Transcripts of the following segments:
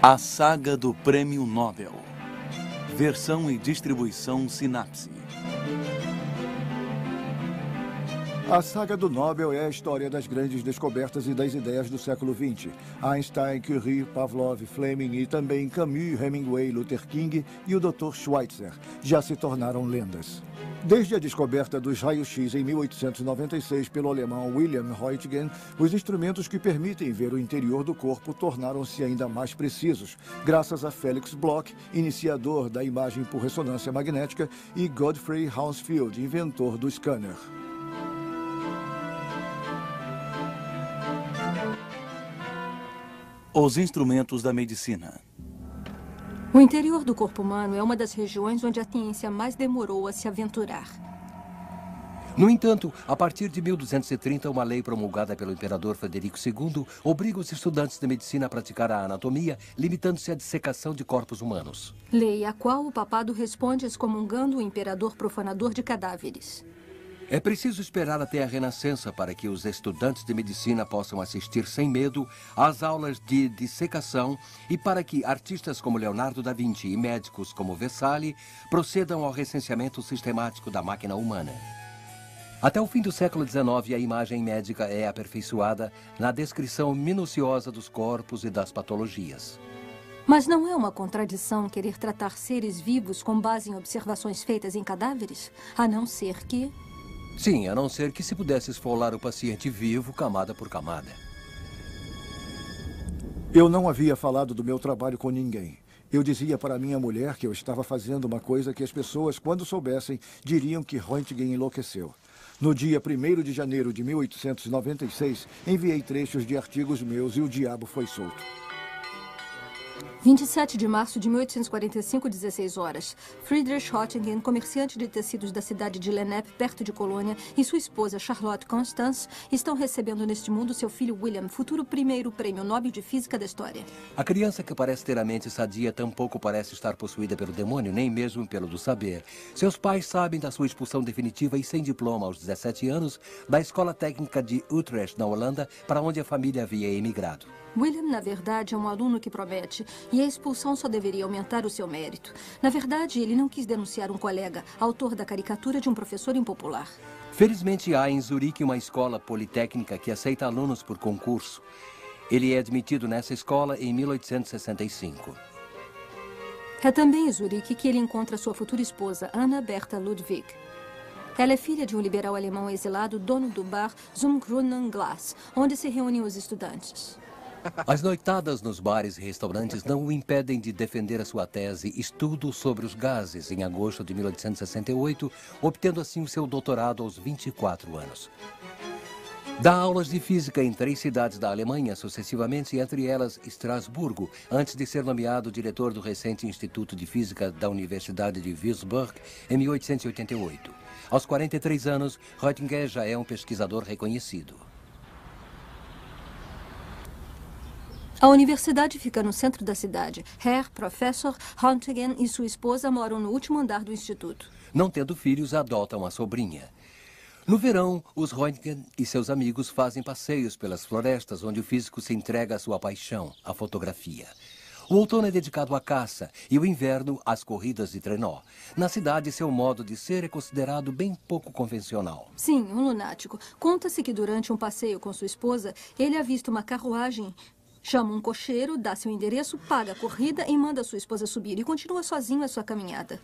A saga do Prêmio Nobel. Versão e distribuição Sinapse. A saga do Nobel é a história das grandes descobertas e das ideias do século XX. Einstein, Curie, Pavlov, Fleming e também Camus, Hemingway, Luther King e o Dr. Schweitzer já se tornaram lendas. Desde a descoberta dos raios-x em 1896 pelo alemão Wilhelm Röntgen, os instrumentos que permitem ver o interior do corpo tornaram-se ainda mais precisos, graças a Felix Bloch, iniciador da imagem por ressonância magnética, e Godfrey Hounsfield, inventor do scanner. Os instrumentos da medicina. O interior do corpo humano é uma das regiões onde a ciência mais demorou a se aventurar. No entanto, a partir de 1230, uma lei promulgada pelo imperador Frederico II obriga os estudantes de medicina a praticar a anatomia, limitando-se à dissecação de corpos humanos. Lei a qual o papado responde excomungando o imperador profanador de cadáveres. É preciso esperar até a Renascença para que os estudantes de medicina possam assistir sem medo às aulas de dissecação e para que artistas como Leonardo da Vinci e médicos como Vesali procedam ao recenseamento sistemático da máquina humana. Até o fim do século XIX, a imagem médica é aperfeiçoada na descrição minuciosa dos corpos e das patologias. Mas não é uma contradição querer tratar seres vivos com base em observações feitas em cadáveres? A não ser que... Sim, a não ser que se pudesse esfolar o paciente vivo, camada por camada. Eu não havia falado do meu trabalho com ninguém. Eu dizia para minha mulher que eu estava fazendo uma coisa que as pessoas, quando soubessem, diriam que Röntgen enlouqueceu. No dia 1º de janeiro de 1896, enviei trechos de artigos meus e o diabo foi solto. 27 de março de 1845, 16 horas. Friedrich Röntgen, comerciante de tecidos da cidade de Lennep, perto de Colônia, e sua esposa Charlotte Constance estão recebendo neste mundo seu filho William, futuro primeiro prêmio Nobel de Física da história. A criança que parece ter a mente sadia tampouco parece estar possuída pelo demônio, nem mesmo pelo do saber. Seus pais sabem da sua expulsão definitiva e sem diploma aos 17 anos da Escola Técnica de Utrecht, na Holanda, para onde a família havia emigrado. William, na verdade, é um aluno que promete, e a expulsão só deveria aumentar o seu mérito. Na verdade, ele não quis denunciar um colega, autor da caricatura de um professor impopular. Felizmente, há em Zurique uma escola politécnica que aceita alunos por concurso. Ele é admitido nessa escola em 1865. É também em Zurique que ele encontra sua futura esposa, Anna Bertha Ludwig. Ela é filha de um liberal alemão exilado, dono do bar Zum Grünen Glas, onde se reúnem os estudantes. As noitadas nos bares e restaurantes não o impedem de defender a sua tese Estudo sobre os Gases, em agosto de 1868, obtendo assim o seu doutorado aos 24 anos. Dá aulas de física em 3 cidades da Alemanha, sucessivamente, entre elas Estrasburgo, antes de ser nomeado diretor do recente Instituto de Física da Universidade de Würzburg, em 1888. Aos 43 anos, Röntgen já é um pesquisador reconhecido. A universidade fica no centro da cidade. Herr Professor Röntgen e sua esposa moram no último andar do instituto. Não tendo filhos, adotam a sobrinha. No verão, os Röntgen e seus amigos fazem passeios pelas florestas, onde o físico se entrega à sua paixão, a fotografia. O outono é dedicado à caça e o inverno às corridas de trenó. Na cidade, seu modo de ser é considerado bem pouco convencional. Sim, um lunático. Conta-se que durante um passeio com sua esposa, ele avista uma carruagem. Chama um cocheiro, dá seu endereço, paga a corrida e manda sua esposa subir e continua sozinho a sua caminhada.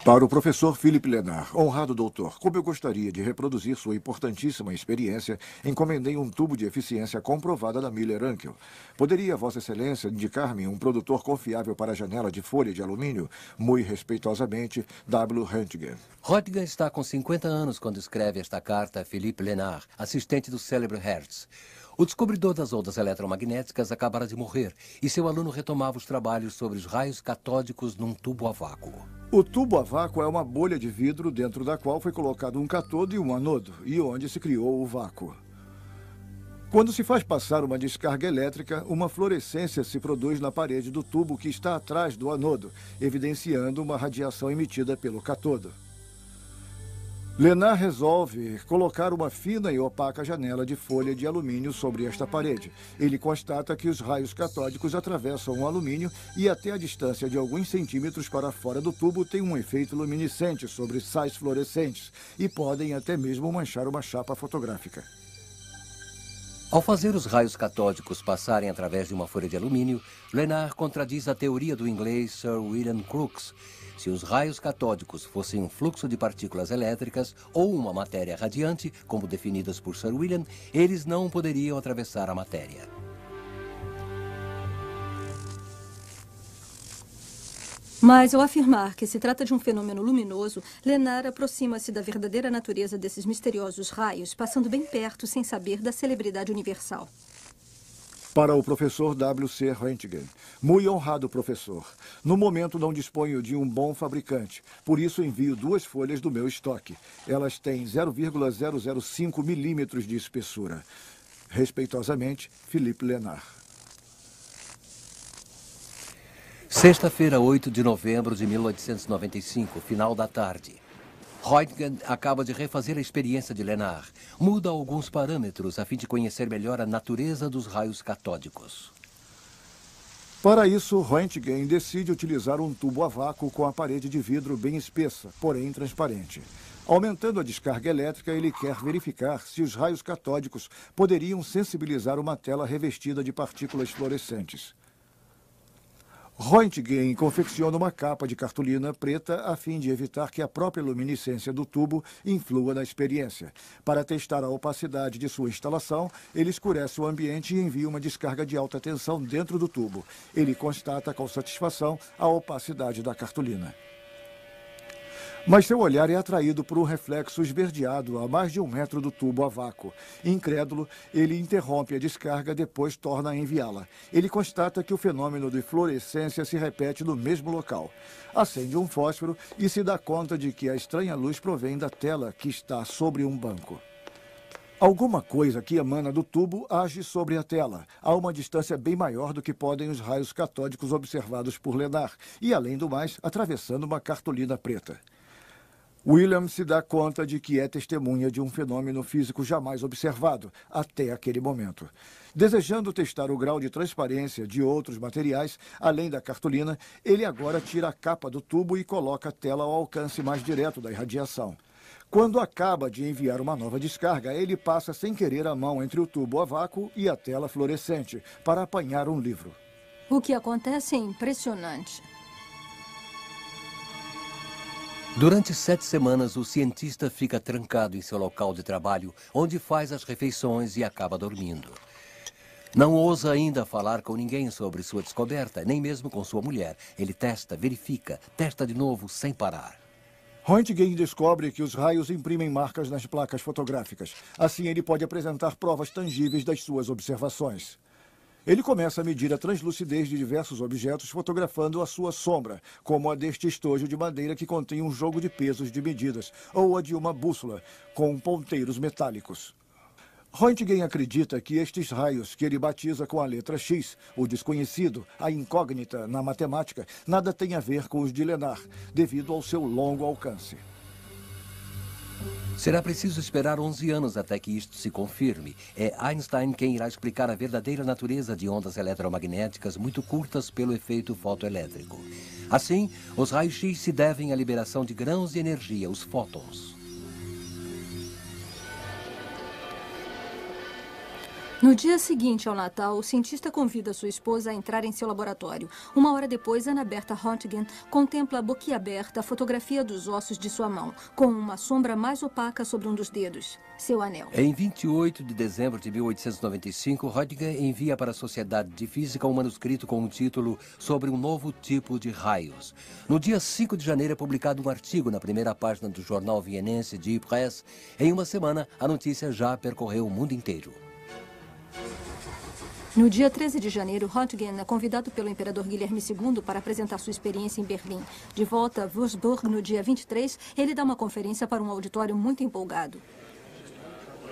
Para o professor Philippe Lenard, honrado doutor, como eu gostaria de reproduzir sua importantíssima experiência, encomendei um tubo de eficiência comprovada da Miller-Unkel. Poderia Vossa Excelência indicar-me um produtor confiável para a janela de folha de alumínio? Muito respeitosamente, W. Röntgen. Röntgen está com 50 anos quando escreve esta carta a Philippe Lenard, assistente do célebre Hertz. O descobridor das ondas eletromagnéticas acabara de morrer e seu aluno retomava os trabalhos sobre os raios catódicos num tubo a vácuo. O tubo a vácuo é uma bolha de vidro dentro da qual foi colocado um cátodo e um anodo, e onde se criou o vácuo. Quando se faz passar uma descarga elétrica, uma fluorescência se produz na parede do tubo que está atrás do anodo, evidenciando uma radiação emitida pelo cátodo. Lenard resolve colocar uma fina e opaca janela de folha de alumínio sobre esta parede. Ele constata que os raios catódicos atravessam o alumínio e até a distância de alguns centímetros para fora do tubo tem um efeito luminescente sobre sais fluorescentes e podem até mesmo manchar uma chapa fotográfica. Ao fazer os raios catódicos passarem através de uma folha de alumínio, Lenard contradiz a teoria do inglês Sir William Crookes. Se os raios catódicos fossem um fluxo de partículas elétricas ou uma matéria radiante, como definidas por Sir William, eles não poderiam atravessar a matéria. Mas, ao afirmar que se trata de um fenômeno luminoso, Lenard aproxima-se da verdadeira natureza desses misteriosos raios, passando bem perto sem saber da celebridade universal. Para o professor W.C. Roentgen. Muito honrado, professor. No momento não disponho de um bom fabricante, por isso envio 2 folhas do meu estoque. Elas têm 0,005 milímetros de espessura. Respeitosamente, Philippe Lenard. Sexta-feira, 8 de novembro de 1895, final da tarde. Roentgen acaba de refazer a experiência de Lenard. Muda alguns parâmetros a fim de conhecer melhor a natureza dos raios catódicos. Para isso, Roentgen decide utilizar um tubo a vácuo com a parede de vidro bem espessa, porém transparente. Aumentando a descarga elétrica, ele quer verificar se os raios catódicos poderiam sensibilizar uma tela revestida de partículas fluorescentes. Roentgen confecciona uma capa de cartolina preta a fim de evitar que a própria luminescência do tubo influa na experiência. Para testar a opacidade de sua instalação, ele escurece o ambiente e envia uma descarga de alta tensão dentro do tubo. Ele constata com satisfação a opacidade da cartolina. Mas seu olhar é atraído por um reflexo esverdeado a mais de 1 metro do tubo a vácuo. Incrédulo, ele interrompe a descarga, depois torna a enviá-la. Ele constata que o fenômeno de fluorescência se repete no mesmo local. Acende um fósforo e se dá conta de que a estranha luz provém da tela que está sobre um banco. Alguma coisa que emana do tubo age sobre a tela, a uma distância bem maior do que podem os raios catódicos observados por Lenard, e, além do mais, atravessando uma cartolina preta. William se dá conta de que é testemunha de um fenômeno físico jamais observado até aquele momento. Desejando testar o grau de transparência de outros materiais, além da cartolina, ele agora tira a capa do tubo e coloca a tela ao alcance mais direto da irradiação. Quando acaba de enviar uma nova descarga, ele passa sem querer a mão entre o tubo a vácuo e a tela fluorescente para apanhar um livro. O que acontece é impressionante. Durante 7 semanas, o cientista fica trancado em seu local de trabalho, onde faz as refeições e acaba dormindo. Não ousa ainda falar com ninguém sobre sua descoberta, nem mesmo com sua mulher. Ele testa, verifica, testa de novo, sem parar. Roentgen descobre que os raios imprimem marcas nas placas fotográficas. Assim, ele pode apresentar provas tangíveis das suas observações. Ele começa a medir a translucidez de diversos objetos, fotografando a sua sombra, como a deste estojo de madeira que contém um jogo de pesos de medidas, ou a de uma bússola, com ponteiros metálicos. Roentgen acredita que estes raios, que ele batiza com a letra X, o desconhecido, a incógnita na matemática, nada tem a ver com os de Lenard, devido ao seu longo alcance. Será preciso esperar 11 anos até que isto se confirme. É Einstein quem irá explicar a verdadeira natureza de ondas eletromagnéticas muito curtas pelo efeito fotoelétrico. Assim, os raios-x se devem à liberação de grãos de energia, os fótons. No dia seguinte ao Natal, o cientista convida sua esposa a entrar em seu laboratório. 1 hora depois, Anna Bertha Roentgen contempla boquiaberta a fotografia dos ossos de sua mão, com uma sombra mais opaca sobre um dos dedos, seu anel. Em 28 de dezembro de 1895, Roentgen envia para a Sociedade de Física um manuscrito com o título Sobre um novo tipo de raios. No dia 5 de janeiro é publicado um artigo na primeira página do jornal vienense Die Presse. Em uma semana, a notícia já percorreu o mundo inteiro. No dia 13 de janeiro, Roentgen é convidado pelo imperador Guilherme II para apresentar sua experiência em Berlim. De volta a Würzburg, no dia 23, ele dá uma conferência para um auditório muito empolgado.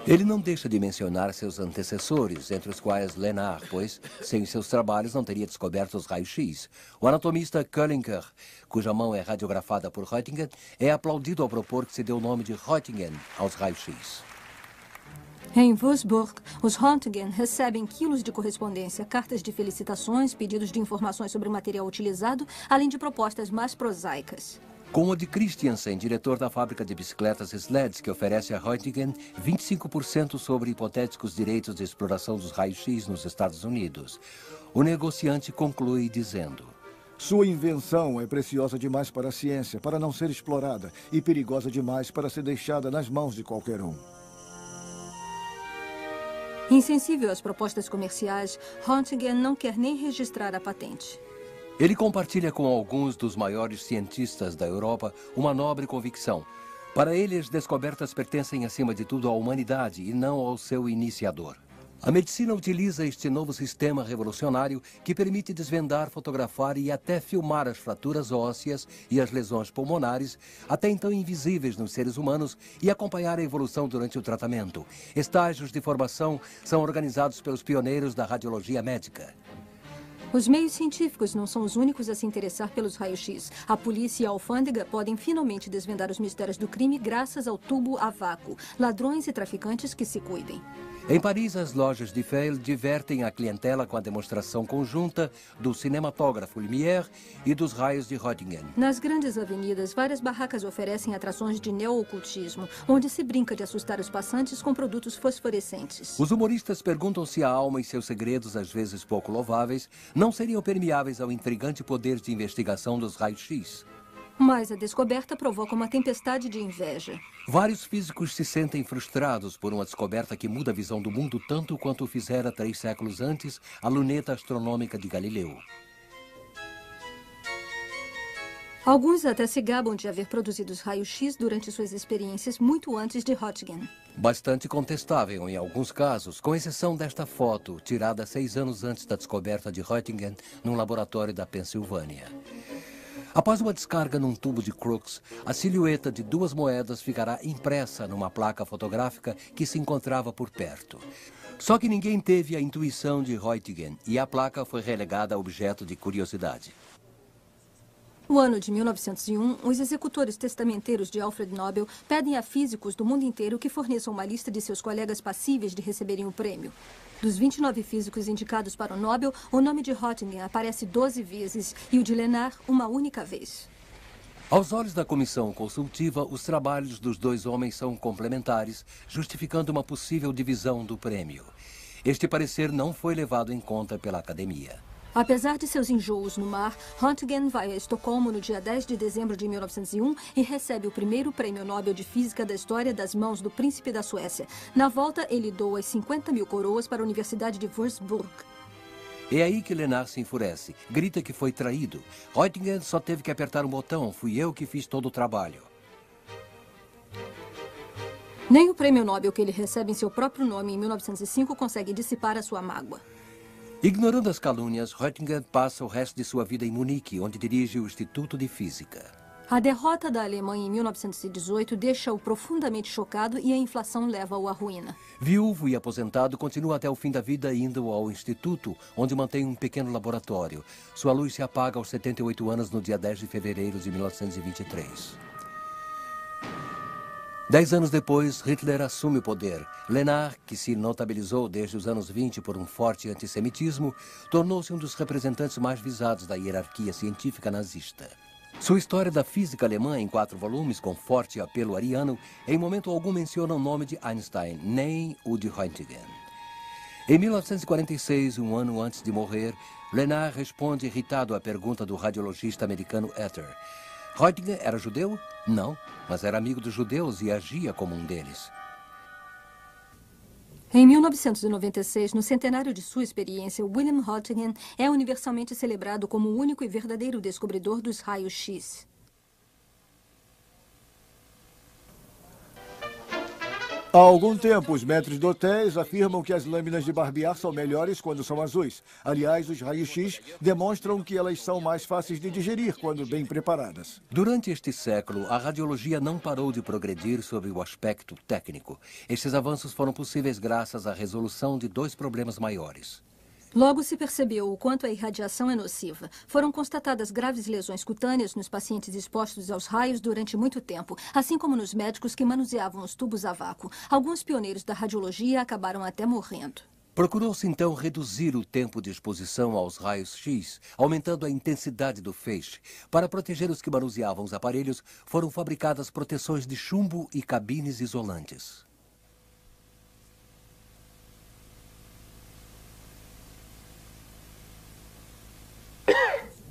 Ele não deixa de mencionar seus antecessores, entre os quais Lenard, pois, sem seus trabalhos, não teria descoberto os raios-x. O anatomista Köllinger, cuja mão é radiografada por Röntgen, é aplaudido ao propor que se dê o nome de Röntgen aos raios-x. Em Würzburg, os Röntgen recebem quilos de correspondência, cartas de felicitações, pedidos de informações sobre o material utilizado, além de propostas mais prosaicas. Com o de Christiansen, diretor da fábrica de bicicletas Sleds, que oferece a Röntgen 25% sobre hipotéticos direitos de exploração dos raios-x nos Estados Unidos. O negociante conclui dizendo: Sua invenção é preciosa demais para a ciência, para não ser explorada, e perigosa demais para ser deixada nas mãos de qualquer um. Insensível às propostas comerciais, Röntgen não quer nem registrar a patente. Ele compartilha com alguns dos maiores cientistas da Europa uma nobre convicção. Para ele, as descobertas pertencem acima de tudo à humanidade e não ao seu iniciador. A medicina utiliza este novo sistema revolucionário que permite desvendar, fotografar e até filmar as fraturas ósseas e as lesões pulmonares, até então invisíveis nos seres humanos, e acompanhar a evolução durante o tratamento. Estágios de formação são organizados pelos pioneiros da radiologia médica. Os meios científicos não são os únicos a se interessar pelos raios-x. A polícia e a alfândega podem finalmente desvendar os mistérios do crime graças ao tubo a vácuo. Ladrões e traficantes que se cuidem. Em Paris, as lojas de Feil divertem a clientela com a demonstração conjunta do cinematógrafo Lumière e dos raios de Röntgen. Nas grandes avenidas, várias barracas oferecem atrações de neo-ocultismo, onde se brinca de assustar os passantes com produtos fosforescentes. Os humoristas perguntam se a alma e seus segredos, às vezes pouco louváveis, não seriam permeáveis ao intrigante poder de investigação dos raios-x. Mas a descoberta provoca uma tempestade de inveja. Vários físicos se sentem frustrados por uma descoberta que muda a visão do mundo tanto quanto o fizera 3 séculos antes a luneta astronômica de Galileu. Alguns até se gabam de haver produzido os raios-x durante suas experiências muito antes de Röntgen. Bastante contestável em alguns casos, com exceção desta foto, tirada 6 anos antes da descoberta de Röntgen num laboratório da Pensilvânia. Após uma descarga num tubo de Crookes, a silhueta de 2 moedas ficará impressa numa placa fotográfica que se encontrava por perto. Só que ninguém teve a intuição de Röntgen e a placa foi relegada a objeto de curiosidade. No ano de 1901, os executores testamenteiros de Alfred Nobel pedem a físicos do mundo inteiro que forneçam uma lista de seus colegas passíveis de receberem o prêmio. Dos 29 físicos indicados para o Nobel, o nome de Röntgen aparece 12 vezes e o de Lenard uma única vez. Aos olhos da comissão consultiva, os trabalhos dos 2 homens são complementares, justificando uma possível divisão do prêmio. Este parecer não foi levado em conta pela academia. Apesar de seus enjoos no mar, Röntgen vai a Estocolmo no dia 10 de dezembro de 1901 e recebe o primeiro prêmio Nobel de Física da história das mãos do príncipe da Suécia. Na volta, ele doa as 50.000 coroas para a Universidade de Würzburg. É aí que Lenard se enfurece, grita que foi traído. Röntgen só teve que apertar um botão, fui eu que fiz todo o trabalho. Nem o prêmio Nobel que ele recebe em seu próprio nome em 1905 consegue dissipar a sua mágoa. Ignorando as calúnias, Röntgen passa o resto de sua vida em Munique, onde dirige o Instituto de Física. A derrota da Alemanha em 1918 deixa-o profundamente chocado e a inflação leva-o à ruína. Viúvo e aposentado, continua até o fim da vida indo ao Instituto, onde mantém um pequeno laboratório. Sua luz se apaga aos 78 anos no dia 10 de fevereiro de 1923. 10 anos depois, Hitler assume o poder. Lenard, que se notabilizou desde os anos 20 por um forte antissemitismo, tornou-se um dos representantes mais visados da hierarquia científica nazista. Sua história da física alemã, em 4 volumes, com forte apelo ariano, em momento algum menciona o nome de Einstein, nem o de Röntgen. Em 1946, um ano antes de morrer, Lenard responde irritado à pergunta do radiologista americano Ether. Röntgen era judeu? Não, mas era amigo dos judeus e agia como um deles. Em 1996, no centenário de sua experiência, William Röntgen é universalmente celebrado como o único e verdadeiro descobridor dos raios-x. Há algum tempo, os maîtres d'hôtel afirmam que as lâminas de barbear são melhores quando são azuis. Aliás, os raios-x demonstram que elas são mais fáceis de digerir quando bem preparadas. Durante este século, a radiologia não parou de progredir sob o aspecto técnico. Estes avanços foram possíveis graças à resolução de dois problemas maiores. Logo se percebeu o quanto a irradiação é nociva. Foram constatadas graves lesões cutâneas nos pacientes expostos aos raios durante muito tempo, assim como nos médicos que manuseavam os tubos a vácuo. Alguns pioneiros da radiologia acabaram até morrendo. Procurou-se então reduzir o tempo de exposição aos raios-x, aumentando a intensidade do feixe. Para proteger os que manuseavam os aparelhos, foram fabricadas proteções de chumbo e cabines isolantes.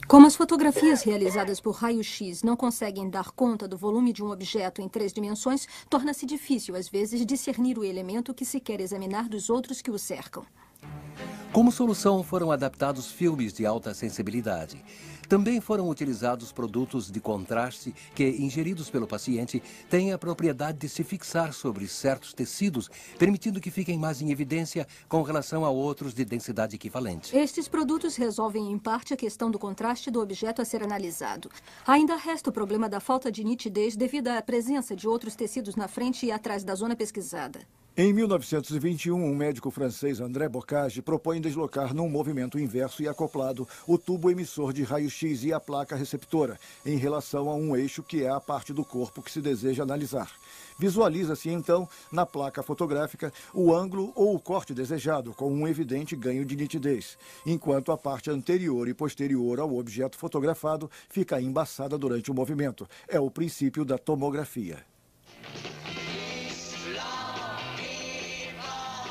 Como as fotografias realizadas por raio-x não conseguem dar conta do volume de um objeto em 3 dimensões, torna-se difícil, às vezes, discernir o elemento que se quer examinar dos outros que o cercam. Como solução, foram adaptados filmes de alta sensibilidade. Também foram utilizados produtos de contraste que, ingeridos pelo paciente, têm a propriedade de se fixar sobre certos tecidos, permitindo que fiquem mais em evidência com relação a outros de densidade equivalente. Estes produtos resolvem, em parte, a questão do contraste do objeto a ser analisado. Ainda resta o problema da falta de nitidez devido à presença de outros tecidos na frente e atrás da zona pesquisada. Em 1921, um médico francês, André Bocage, propõe deslocar num movimento inverso e acoplado o tubo emissor de raio-x e a placa receptora, em relação a um eixo que é a parte do corpo que se deseja analisar. Visualiza-se, então, na placa fotográfica, o ângulo ou o corte desejado, com um evidente ganho de nitidez, enquanto a parte anterior e posterior ao objeto fotografado fica embaçada durante o movimento. É o princípio da tomografia.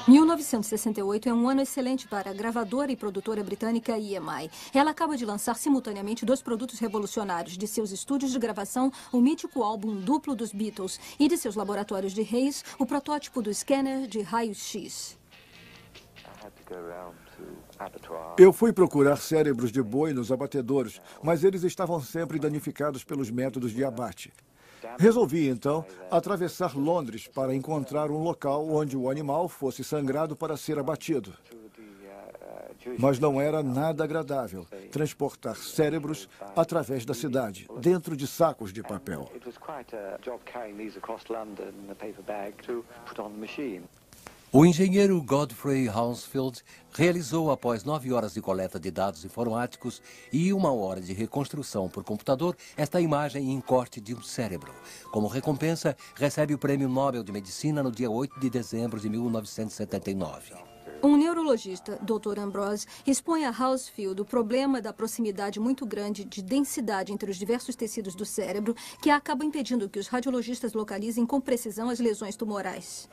1968 é um ano excelente para a gravadora e produtora britânica EMI. Ela acaba de lançar simultaneamente 2 produtos revolucionários de seus estúdios de gravação, o mítico álbum duplo dos Beatles, e de seus laboratórios de Hayes, o protótipo do scanner de raios-x. Eu fui procurar cérebros de boi nos abatedouros, mas eles estavam sempre danificados pelos métodos de abate. Resolvi, então, atravessar Londres para encontrar um local onde o animal fosse sangrado para ser abatido. Mas não era nada agradável transportar cérebros através da cidade, dentro de sacos de papel. O engenheiro Godfrey Hounsfield realizou, após 9 horas de coleta de dados informáticos e 1 hora de reconstrução por computador, esta imagem em corte de um cérebro. Como recompensa, recebe o Prêmio Nobel de Medicina no dia 8 de dezembro de 1979. Um neurologista, Dr. Ambrose, expõe a Hounsfield o problema da proximidade muito grande de densidade entre os diversos tecidos do cérebro, que acaba impedindo que os radiologistas localizem com precisão as lesões tumorais.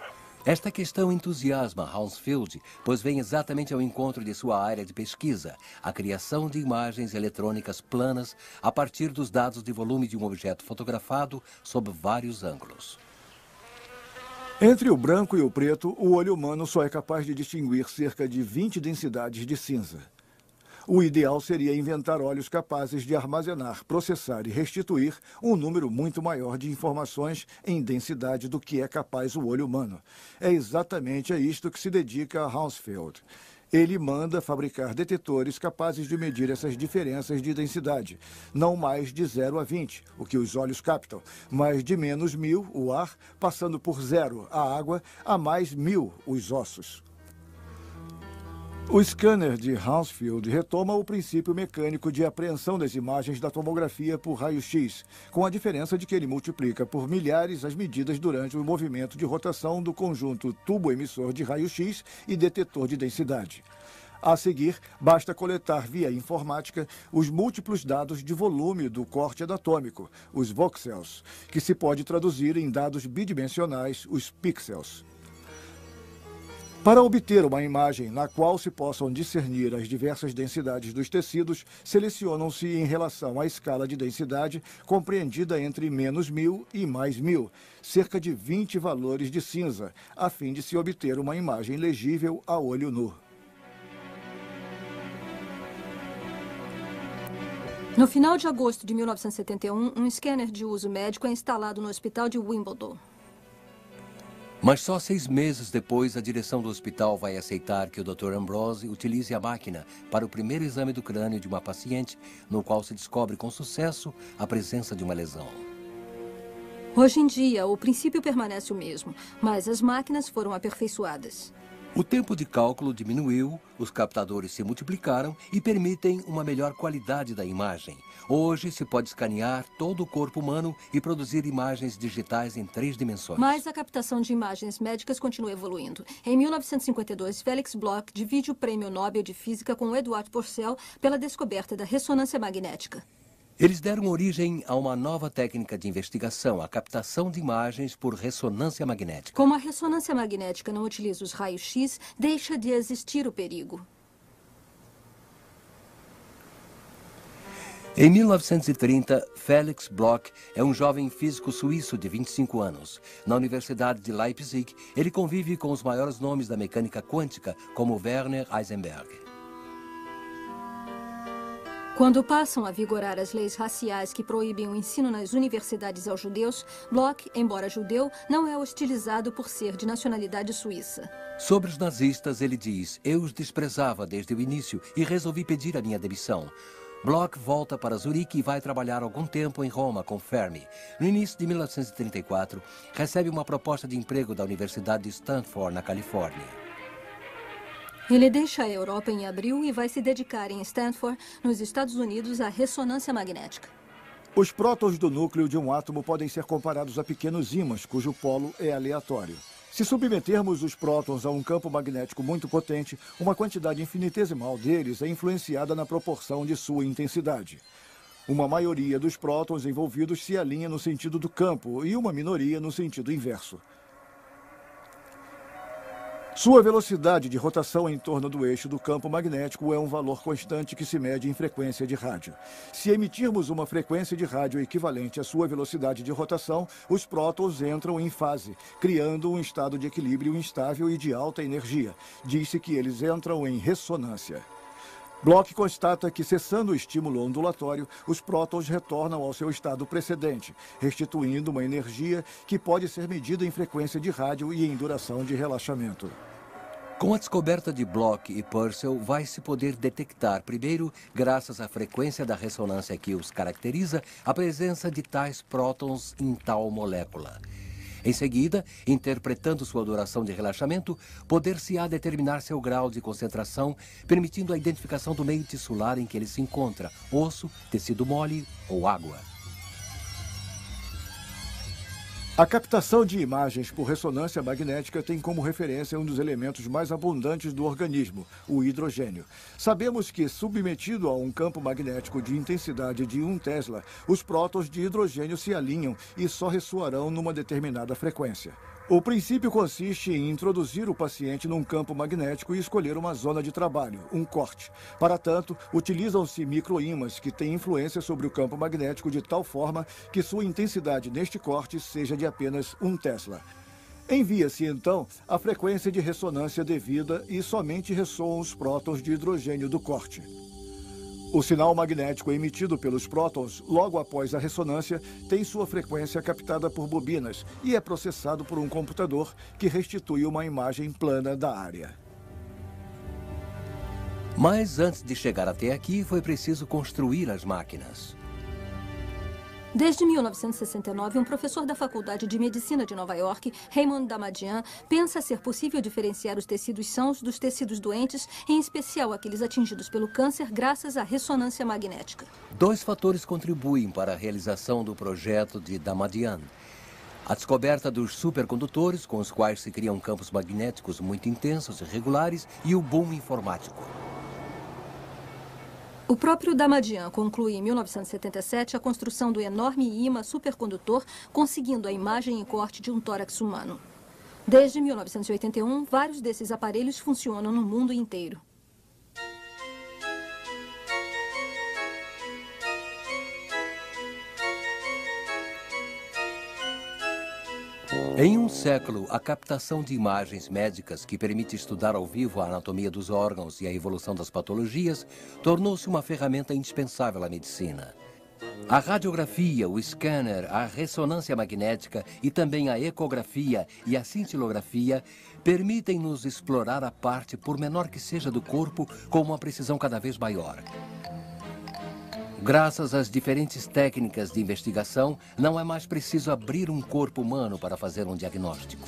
Esta questão entusiasma Hounsfield, pois vem exatamente ao encontro de sua área de pesquisa, a criação de imagens eletrônicas planas a partir dos dados de volume de um objeto fotografado sob vários ângulos. Entre o branco e o preto, o olho humano só é capaz de distinguir cerca de 20 densidades de cinza. O ideal seria inventar olhos capazes de armazenar, processar e restituir um número muito maior de informações em densidade do que é capaz o olho humano. É exatamente a isto que se dedica a Hounsfield. Ele manda fabricar detetores capazes de medir essas diferenças de densidade, não mais de 0 a 20, o que os olhos captam, mas de menos 1000, o ar, passando por 0, a água, a mais 1000, os ossos. O scanner de Hounsfield retoma o princípio mecânico de apreensão das imagens da tomografia por raio-x, com a diferença de que ele multiplica por milhares as medidas durante o movimento de rotação do conjunto tubo emissor de raio-x e detetor de densidade. A seguir, basta coletar via informática os múltiplos dados de volume do corte anatômico, os voxels, que se pode traduzir em dados bidimensionais, os pixels. Para obter uma imagem na qual se possam discernir as diversas densidades dos tecidos, selecionam-se em relação à escala de densidade compreendida entre menos 1000 e mais 1000, cerca de 20 valores de cinza, a fim de se obter uma imagem legível a olho nu. No final de agosto de 1971, um scanner de uso médico é instalado no hospital de Wimbledon. Mas só 6 meses depois, a direção do hospital vai aceitar que o Dr. Ambrose utilize a máquina para o primeiro exame do crânio de uma paciente, no qual se descobre com sucesso a presença de uma lesão. Hoje em dia, o princípio permanece o mesmo, mas as máquinas foram aperfeiçoadas. O tempo de cálculo diminuiu, os captadores se multiplicaram e permitem uma melhor qualidade da imagem. Hoje se pode escanear todo o corpo humano e produzir imagens digitais em 3 dimensões. Mas a captação de imagens médicas continua evoluindo. Em 1952, Felix Bloch divide o Prêmio Nobel de Física com Edward Purcell pela descoberta da ressonância magnética. Eles deram origem a uma nova técnica de investigação, a captação de imagens por ressonância magnética. Como a ressonância magnética não utiliza os raios-x, deixa de existir o perigo. Em 1930, Felix Bloch é um jovem físico suíço de 25 anos. Na Universidade de Leipzig, ele convive com os maiores nomes da mecânica quântica, como Werner Heisenberg. Quando passam a vigorar as leis raciais que proíbem o ensino nas universidades aos judeus, Bloch, embora judeu, não é hostilizado por ser de nacionalidade suíça. Sobre os nazistas, ele diz: "Eu os desprezava desde o início e resolvi pedir a minha demissão." Bloch volta para Zurique e vai trabalhar algum tempo em Roma com Fermi. No início de 1934, recebe uma proposta de emprego da Universidade de Stanford, na Califórnia. Ele deixa a Europa em abril e vai se dedicar em Stanford, nos Estados Unidos, à ressonância magnética. Os prótons do núcleo de um átomo podem ser comparados a pequenos ímãs, cujo polo é aleatório. Se submetermos os prótons a um campo magnético muito potente, uma quantidade infinitesimal deles é influenciada na proporção de sua intensidade. Uma maioria dos prótons envolvidos se alinha no sentido do campo e uma minoria no sentido inverso. Sua velocidade de rotação em torno do eixo do campo magnético é um valor constante que se mede em frequência de rádio. Se emitirmos uma frequência de rádio equivalente à sua velocidade de rotação, os prótons entram em fase, criando um estado de equilíbrio instável e de alta energia. Diz-se que eles entram em ressonância. Bloch constata que, cessando o estímulo ondulatório, os prótons retornam ao seu estado precedente, restituindo uma energia que pode ser medida em frequência de rádio e em duração de relaxamento. Com a descoberta de Bloch e Purcell, vai se poder detectar, primeiro, graças à frequência da ressonância que os caracteriza, a presença de tais prótons em tal molécula. Em seguida, interpretando sua duração de relaxamento, poder-se-á determinar seu grau de concentração, permitindo a identificação do meio tissular em que ele se encontra, osso, tecido mole ou água. A captação de imagens por ressonância magnética tem como referência um dos elementos mais abundantes do organismo, o hidrogênio. Sabemos que, submetido a um campo magnético de intensidade de 1 Tesla, os prótons de hidrogênio se alinham e só ressoarão numa determinada frequência. O princípio consiste em introduzir o paciente num campo magnético e escolher uma zona de trabalho, um corte. Para tanto, utilizam-se microímãs que têm influência sobre o campo magnético de tal forma que sua intensidade neste corte seja de apenas 1 Tesla. Envia-se, então, a frequência de ressonância devida e somente ressoam os prótons de hidrogênio do corte. O sinal magnético emitido pelos prótons logo após a ressonância tem sua frequência captada por bobinas e é processado por um computador que restitui uma imagem plana da área. Mas antes de chegar até aqui, foi preciso construir as máquinas. Desde 1969, um professor da Faculdade de Medicina de Nova York, Raymond Damadian, pensa ser possível diferenciar os tecidos sãos dos tecidos doentes, em especial aqueles atingidos pelo câncer, graças à ressonância magnética. 2 fatores contribuem para a realização do projeto de Damadian: a descoberta dos supercondutores, com os quais se criam campos magnéticos muito intensos e regulares, e o boom informático. O próprio Damadian conclui em 1977 a construção do enorme ímã supercondutor, conseguindo a imagem em corte de um tórax humano. Desde 1981, vários desses aparelhos funcionam no mundo inteiro. Em um século, a captação de imagens médicas, que permite estudar ao vivo a anatomia dos órgãos e a evolução das patologias, tornou-se uma ferramenta indispensável à medicina. A radiografia, o scanner, a ressonância magnética e também a ecografia e a cintilografia permitem-nos explorar a parte, por menor que seja, do corpo com uma precisão cada vez maior. Graças às diferentes técnicas de investigação, não é mais preciso abrir um corpo humano para fazer um diagnóstico.